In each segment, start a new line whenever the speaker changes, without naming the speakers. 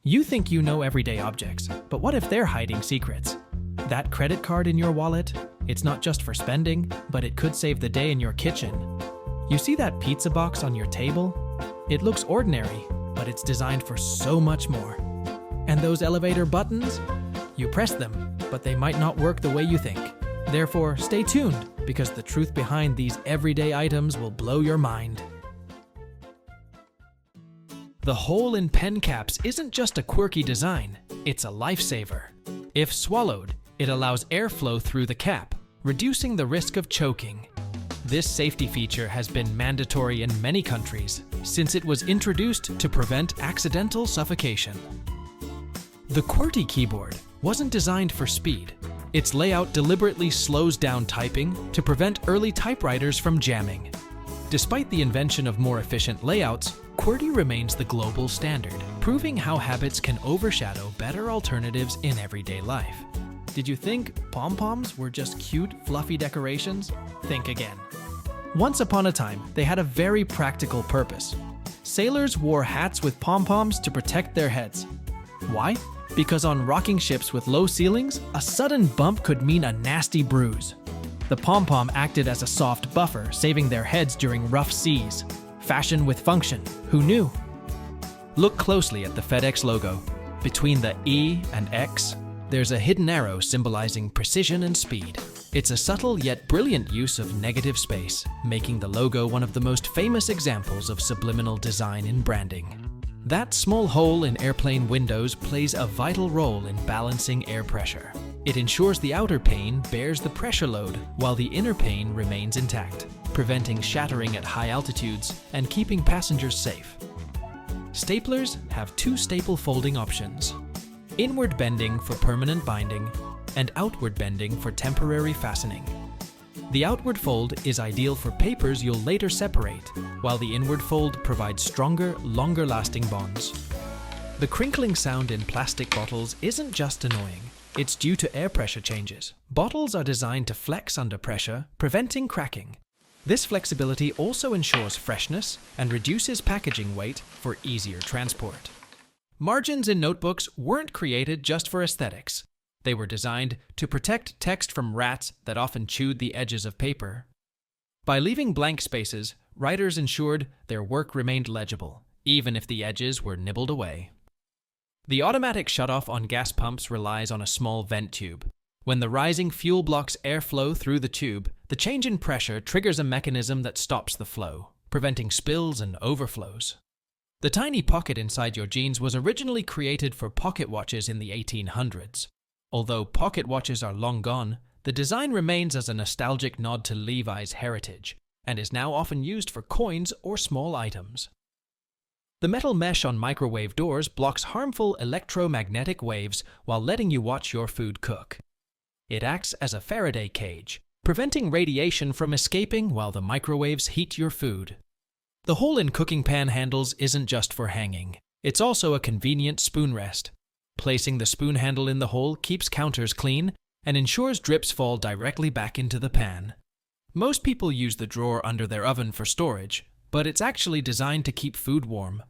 You think you know everyday objects, but what if they're hiding secrets? That credit card in your wallet? It's not just for spending, but it could save the day in your kitchen. You see that pizza box on your table? It looks ordinary, but it's designed for so much more. And those elevator buttons? You press them, but they might not work the way you think. Therefore, stay tuned, because the truth behind these everyday items will blow your mind. The hole in pen caps isn't just a quirky design, it's a lifesaver. If swallowed, it allows airflow through the cap, reducing the risk of choking. This safety feature has been mandatory in many countries since it was introduced to prevent accidental suffocation. The QWERTY keyboard wasn't designed for speed. Its layout deliberately slows down typing to prevent early typewriters from jamming. Despite the invention of more efficient layouts, QWERTY remains the global standard, proving how habits can overshadow better alternatives in everyday life. Did you think pom-poms were just cute, fluffy decorations? Think again. Once upon a time, they had a very practical purpose. Sailors wore hats with pom-poms to protect their heads. Why? Because on rocking ships with low ceilings, a sudden bump could mean a nasty bruise. The pom-pom acted as a soft buffer, saving their heads during rough seas. Fashion with function, who knew? Look closely at the FedEx logo. Between the E and X, there's a hidden arrow symbolizing precision and speed. It's a subtle yet brilliant use of negative space, making the logo one of the most famous examples of subliminal design in branding. That small hole in airplane windows plays a vital role in balancing air pressure. It ensures the outer pane bears the pressure load while the inner pane remains intact, preventing shattering at high altitudes and keeping passengers safe. Staplers have two staple folding options: inward bending for permanent binding and outward bending for temporary fastening. The outward fold is ideal for papers you'll later separate, while the inward fold provides stronger, longer-lasting bonds. The crinkling sound in plastic bottles isn't just annoying. It's due to air pressure changes. Bottles are designed to flex under pressure, preventing cracking. This flexibility also ensures freshness and reduces packaging weight for easier transport. Margins in notebooks weren't created just for aesthetics. They were designed to protect text from rats that often chewed the edges of paper. By leaving blank spaces, writers ensured their work remained legible, even if the edges were nibbled away. The automatic shutoff on gas pumps relies on a small vent tube. When the rising fuel blocks airflow through the tube, the change in pressure triggers a mechanism that stops the flow, preventing spills and overflows. The tiny pocket inside your jeans was originally created for pocket watches in the 1800s. Although pocket watches are long gone, the design remains as a nostalgic nod to Levi's heritage, and is now often used for coins or small items. The metal mesh on microwave doors blocks harmful electromagnetic waves while letting you watch your food cook. It acts as a Faraday cage, preventing radiation from escaping while the microwaves heat your food. The hole in cooking pan handles isn't just for hanging. It's also a convenient spoon rest. Placing the spoon handle in the hole keeps counters clean and ensures drips fall directly back into the pan. Most people use the drawer under their oven for storage, but it's actually designed to keep food warm.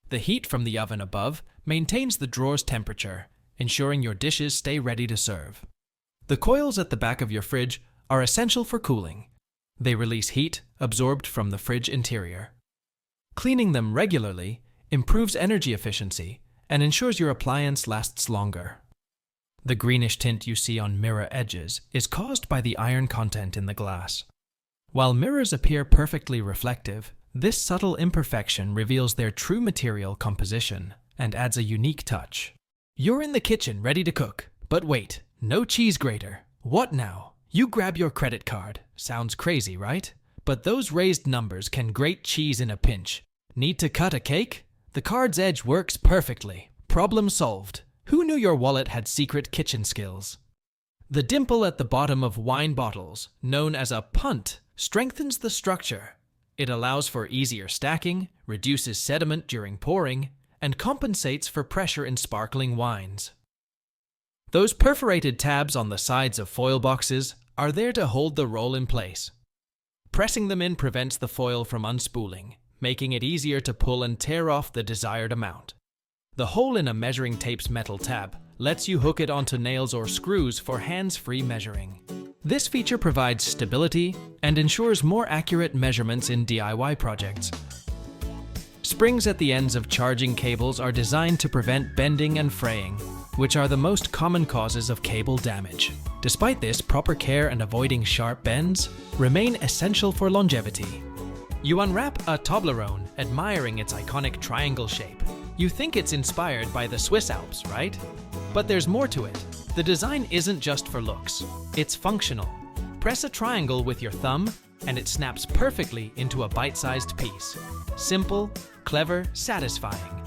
The heat from the oven above maintains the drawer's temperature, ensuring your dishes stay ready to serve. The coils at the back of your fridge are essential for cooling. They release heat absorbed from the fridge interior. Cleaning them regularly improves energy efficiency and ensures your appliance lasts longer. The greenish tint you see on mirror edges is caused by the iron content in the glass. While mirrors appear perfectly reflective, this subtle imperfection reveals their true material composition and adds a unique touch. You're in the kitchen ready to cook, but wait, no cheese grater. What now? You grab your credit card. Sounds crazy, right? But those raised numbers can grate cheese in a pinch. Need to cut a cake? The card's edge works perfectly. Problem solved. Who knew your wallet had secret kitchen skills? The dimple at the bottom of wine bottles, known as a punt, strengthens the structure. It allows for easier stacking, reduces sediment during pouring, and compensates for pressure in sparkling wines. Those perforated tabs on the sides of foil boxes are there to hold the roll in place. Pressing them in prevents the foil from unspooling, making it easier to pull and tear off the desired amount. The hole in a measuring tape's metal tab lets you hook it onto nails or screws for hands-free measuring. This feature provides stability and ensures more accurate measurements in DIY projects. Springs at the ends of charging cables are designed to prevent bending and fraying, which are the most common causes of cable damage. Despite this, proper care and avoiding sharp bends remain essential for longevity. You unwrap a Toblerone, admiring its iconic triangle shape. You think it's inspired by the Swiss Alps, right? But there's more to it. The design isn't just for looks, it's functional. Press a triangle with your thumb, and it snaps perfectly into a bite-sized piece. Simple, clever, satisfying.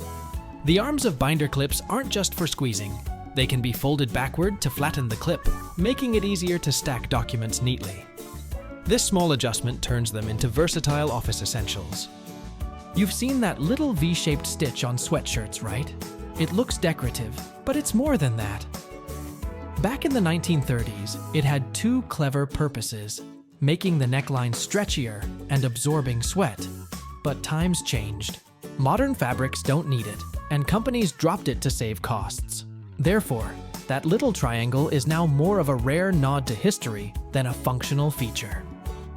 The arms of binder clips aren't just for squeezing. They can be folded backward to flatten the clip, making it easier to stack documents neatly. This small adjustment turns them into versatile office essentials. You've seen that little V-shaped stitch on sweatshirts, right? It looks decorative, but it's more than that. Back in the 1930s, it had two clever purposes, making the neckline stretchier and absorbing sweat. But times changed. Modern fabrics don't need it, and companies dropped it to save costs. Therefore, that little triangle is now more of a rare nod to history than a functional feature.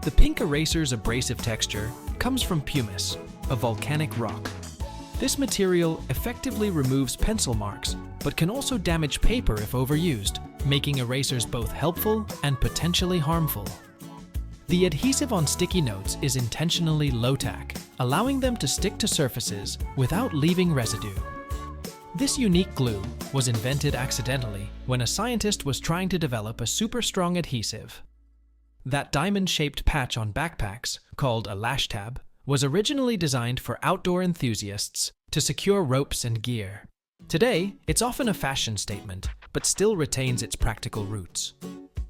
The pink eraser's abrasive texture comes from pumice, a volcanic rock. This material effectively removes pencil marks, but can also damage paper if overused, making erasers both helpful and potentially harmful. The adhesive on sticky notes is intentionally low-tack, allowing them to stick to surfaces without leaving residue. This unique glue was invented accidentally when a scientist was trying to develop a super strong adhesive. That diamond-shaped patch on backpacks, called a lash tab, was originally designed for outdoor enthusiasts to secure ropes and gear. Today, it's often a fashion statement, but still retains its practical roots.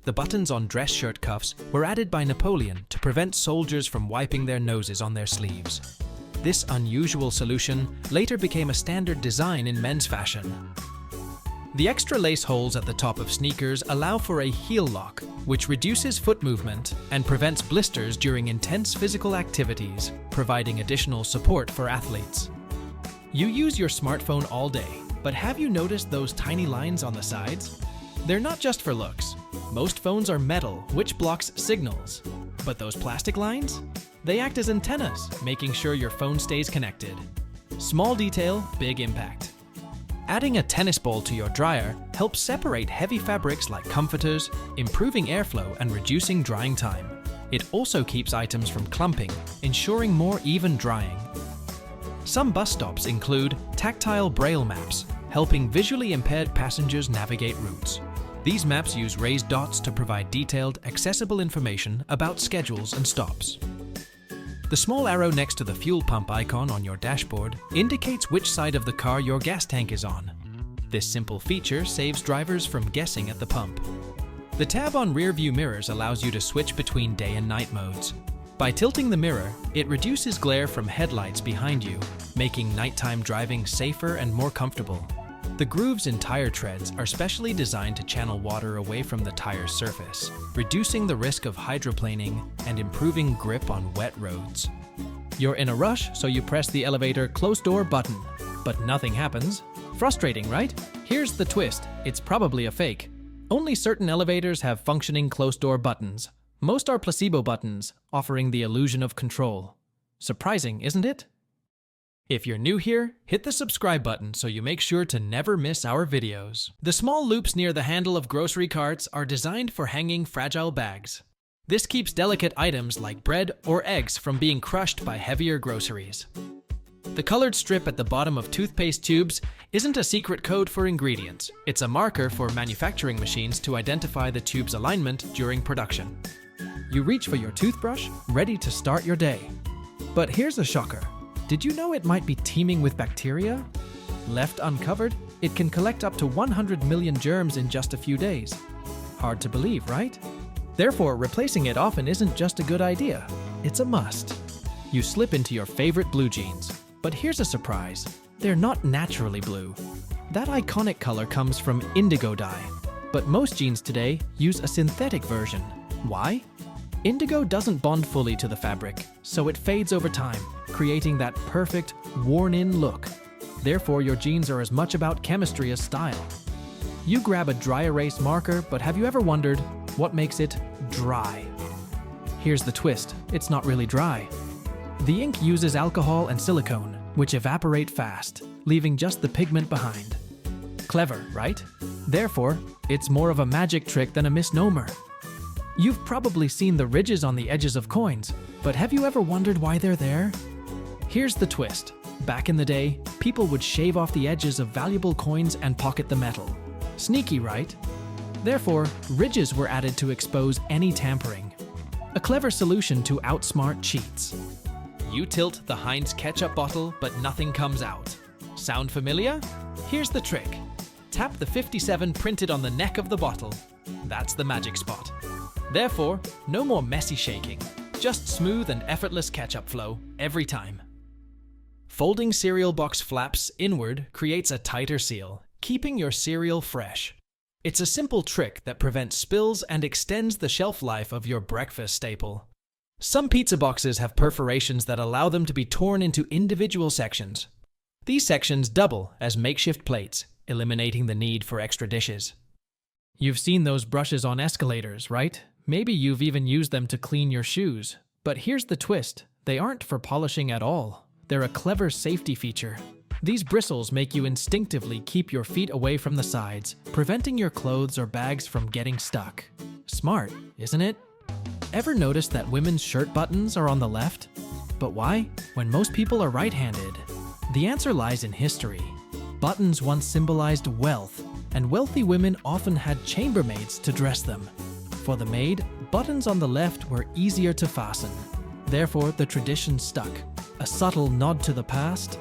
The buttons on dress shirt cuffs were added by Napoleon to prevent soldiers from wiping their noses on their sleeves. This unusual solution later became a standard design in men's fashion. The extra lace holes at the top of sneakers allow for a heel lock, which reduces foot movement and prevents blisters during intense physical activities, providing additional support for athletes. You use your smartphone all day, but have you noticed those tiny lines on the sides? They're not just for looks. Most phones are metal, which blocks signals. But those plastic lines? They act as antennas, making sure your phone stays connected. Small detail, big impact. Adding a tennis ball to your dryer helps separate heavy fabrics like comforters, improving airflow and reducing drying time. It also keeps items from clumping, ensuring more even drying. Some bus stops include tactile braille maps, helping visually impaired passengers navigate routes. These maps use raised dots to provide detailed, accessible information about schedules and stops. The small arrow next to the fuel pump icon on your dashboard indicates which side of the car your gas tank is on. This simple feature saves drivers from guessing at the pump. The tab on rear view mirrors allows you to switch between day and night modes. By tilting the mirror, it reduces glare from headlights behind you, making nighttime driving safer and more comfortable. The grooves in tire treads are specially designed to channel water away from the tire's surface, reducing the risk of hydroplaning and improving grip on wet roads. You're in a rush, so you press the elevator close door button, but nothing happens. Frustrating, right? Here's the twist. It's probably a fake. Only certain elevators have functioning close door buttons. Most are placebo buttons, offering the illusion of control. Surprising, isn't it? If you're new here, hit the subscribe button so you make sure to never miss our videos. The small loops near the handle of grocery carts are designed for hanging fragile bags. This keeps delicate items like bread or eggs from being crushed by heavier groceries. The colored strip at the bottom of toothpaste tubes isn't a secret code for ingredients. It's a marker for manufacturing machines to identify the tube's alignment during production. You reach for your toothbrush, ready to start your day. But here's a shocker. Did you know it might be teeming with bacteria? Left uncovered, it can collect up to 100 million germs in just a few days. Hard to believe, right? Therefore, replacing it often isn't just a good idea. It's a must. You slip into your favorite blue jeans. But here's a surprise. They're not naturally blue. That iconic color comes from indigo dye. But most jeans today use a synthetic version. Why? Indigo doesn't bond fully to the fabric, so it fades over time, creating that perfect, worn-in look. Therefore, your jeans are as much about chemistry as style. You grab a dry erase marker, but have you ever wondered what makes it dry? Here's the twist, it's not really dry. The ink uses alcohol and silicone, which evaporate fast, leaving just the pigment behind. Clever, right? Therefore, it's more of a magic trick than a misnomer. You've probably seen the ridges on the edges of coins, but have you ever wondered why they're there? Here's the twist. Back in the day, people would shave off the edges of valuable coins and pocket the metal. Sneaky, right? Therefore, ridges were added to expose any tampering. A clever solution to outsmart cheats. You tilt the Heinz ketchup bottle, but nothing comes out. Sound familiar? Here's the trick. Tap the 57 printed on the neck of the bottle. That's the magic spot. Therefore, no more messy shaking. Just smooth and effortless ketchup flow every time. Folding cereal box flaps inward creates a tighter seal, keeping your cereal fresh. It's a simple trick that prevents spills and extends the shelf life of your breakfast staple. Some pizza boxes have perforations that allow them to be torn into individual sections. These sections double as makeshift plates, eliminating the need for extra dishes. You've seen those brushes on escalators, right? Maybe you've even used them to clean your shoes. But here's the twist. They aren't for polishing at all. They're a clever safety feature. These bristles make you instinctively keep your feet away from the sides, preventing your clothes or bags from getting stuck. Smart, isn't it? Ever notice that women's shirt buttons are on the left? But why, when most people are right-handed? The answer lies in history. Buttons once symbolized wealth, and wealthy women often had chambermaids to dress them. For the maid, buttons on the left were easier to fasten. Therefore, the tradition stuck. A subtle nod to the past.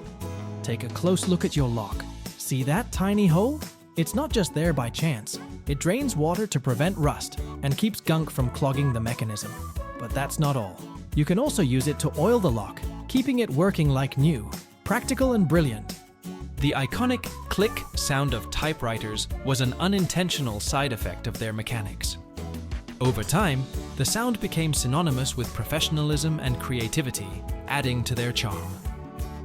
Take a close look at your lock. See that tiny hole? It's not just there by chance. It drains water to prevent rust and keeps gunk from clogging the mechanism. But that's not all. You can also use it to oil the lock, keeping it working like new. Practical and brilliant. The iconic click sound of typewriters was an unintentional side effect of their mechanics. Over time, the sound became synonymous with professionalism and creativity, adding to their charm.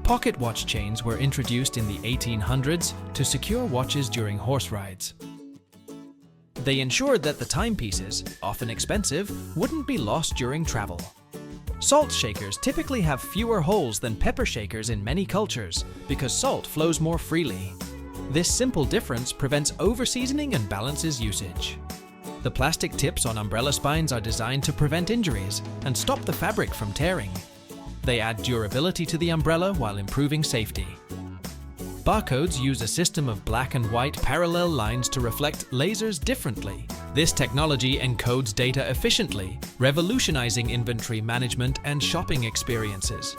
Pocket watch chains were introduced in the 1800s to secure watches during horse rides. They ensured that the timepieces, often expensive, wouldn't be lost during travel. Salt shakers typically have fewer holes than pepper shakers in many cultures because salt flows more freely. This simple difference prevents over-seasoning and balances usage. The plastic tips on umbrella spines are designed to prevent injuries and stop the fabric from tearing. They add durability to the umbrella while improving safety. Barcodes use a system of black and white parallel lines to reflect lasers differently. This technology encodes data efficiently, revolutionizing inventory management and shopping experiences.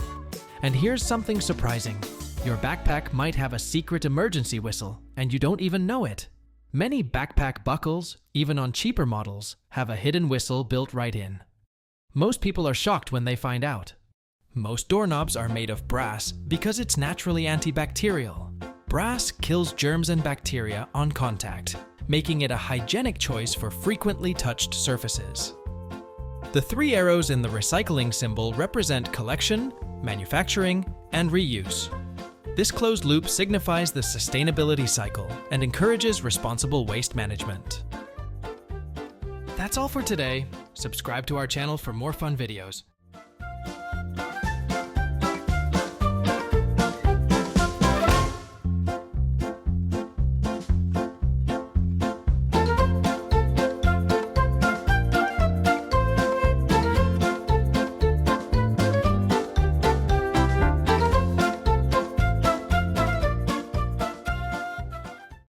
And here's something surprising. Your backpack might have a secret emergency whistle, and you don't even know it. Many backpack buckles, even on cheaper models, have a hidden whistle built right in. Most people are shocked when they find out. Most doorknobs are made of brass because it's naturally antibacterial. Brass kills germs and bacteria on contact, making it a hygienic choice for frequently touched surfaces. The three arrows in the recycling symbol represent collection, manufacturing, and reuse. This closed loop signifies the sustainability cycle and encourages responsible waste management. That's all for today. Subscribe to our channel for more fun videos.